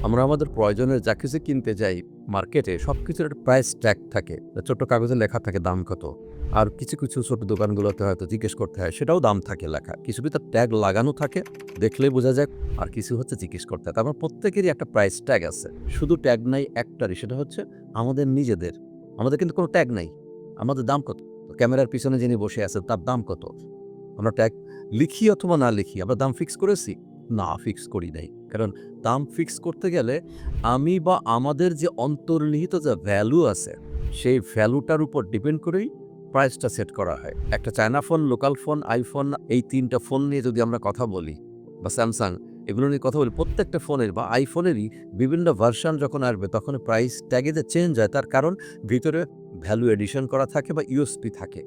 আমরা আমাদের প্রয়োজনের যা কিছু কিনতে যাই মার্কেটে সবকিছুর একটা প্রাইস ট্যাগ থাকে, ছোট্ট কাগজে লেখা থাকে দাম কত। আর কিছু কিছু ছোট দোকানগুলোতে হয়তো জিজ্ঞেস করতে হয়, সেটাও দাম থাকে লেখা। কিছু ভিতর ট্যাগ লাগানো থাকে, দেখলেই বোঝা যায়। আর কিছু হচ্ছে জিজ্ঞেস করতে হয়। তার মানে প্রত্যেকেরই একটা প্রাইস ট্যাগ আছে। শুধু ট্যাগ নাই একটারই, সেটা হচ্ছে আমাদের নিজেদের। আমাদের কিন্তু কোনো ট্যাগ নাই। আমাদের দাম কত? ক্যামেরার পিছনে যিনি বসে আছেন তার দাম কত? আমরা ট্যাগ লিখি অথবা না লিখি, আমরা দাম ফিক্স করেছি? না, ফিক্স করি নাই। কারণ দাম ফিক্স করতে গেলে আমি বা আমাদের যে অন্তর্নিহিত যে ভ্যালু আছে, সেই ভ্যালুটার উপর ডিপেন্ড করেই প্রাইসটা সেট করা হয়। একটা China phone, local phone, iPhone, এই ৩ টা ফোন নিয়ে যদি আমরা কথা বলি, বা স্যামসাং, এগুলো নিয়ে কথা বলি, প্রত্যেকটা ফোনের বা আইফোনেরই বিভিন্ন ভার্সন যখন আসবে তখন প্রাইস ট্যাগে যে চেঞ্জ হয়, তার কারণ ভিতরে ভ্যালু এডিশন করা থাকে বা ইউএসপি থাকে।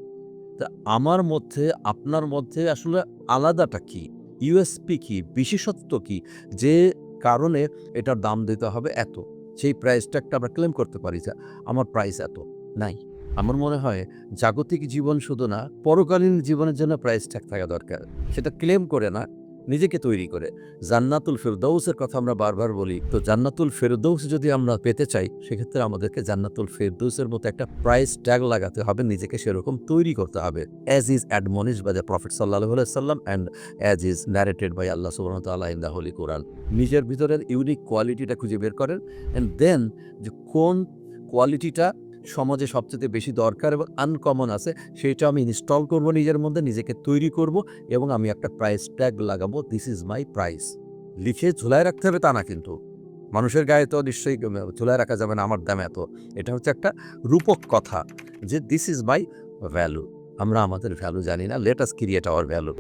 তা আমার মধ্যে আপনার মধ্যে আসলে আলাদাটা কি? ইউএসপি কি? বিশেষত্ব কি? যে কারণে এটার দাম দিতে হবে এত। সেই প্রাইস ট্যাগটা আমরা ক্লেম করতে পারি যে আমার প্রাইস এত। নাই। আমার মনে হয় জাগতিক জীবন শুধু না, পরকালীন জীবনের জন্য প্রাইস ট্যাগ থাকা দরকার। সেটা ক্লেম করে না, নিজেকে তৈরি করে। জান্নাতুল ফেরদৌসের কথা আমরা বারবার বলি। তো জান্নাতুল ফেরদৌস যদি আমরা পেতে চাই, সেক্ষেত্রে আমাদেরকে জান্নাতুল ফেরদৌসের মতো একটা প্রাইস ট্যাগ লাগাতে হবে, নিজেকে সেরকম তৈরি করতে হবে। As is admonished by the prophet সাল্লাল্লাহু আলাইহি ওয়াসাল্লাম and as is narrated by আল্লাহ সুবহানাহু ওয়া তাআলা ইন দ্য হোলি কোরআন। নিজের ভিতরের ইউনিক কোয়ালিটিটা খুঁজে বের করেন অ্যান্ড দেন যে কোন কোয়ালিটিটা সমাজে সবচেয়ে বেশি দরকার এবং আনকমন আছে, সেইটা আমি ইনস্টল করব নিজের মধ্যে, নিজেকে তৈরি করব এবং আমি একটা প্রাইস ট্যাগ লাগাবো, দিস ইজ মাই প্রাইস। লিখে ঝুলায় রাখতে হবে তা না কিন্তু। মানুষের গায়ে তো নিশ্চয়ই ঝুলায় রাখা যাবে না আমার দাম এত। এটা হচ্ছে একটা রূপক কথা যে দিস ইজ মাই ভ্যালু। আমরা আমাদের ভ্যালু জানি না, let us create hour value.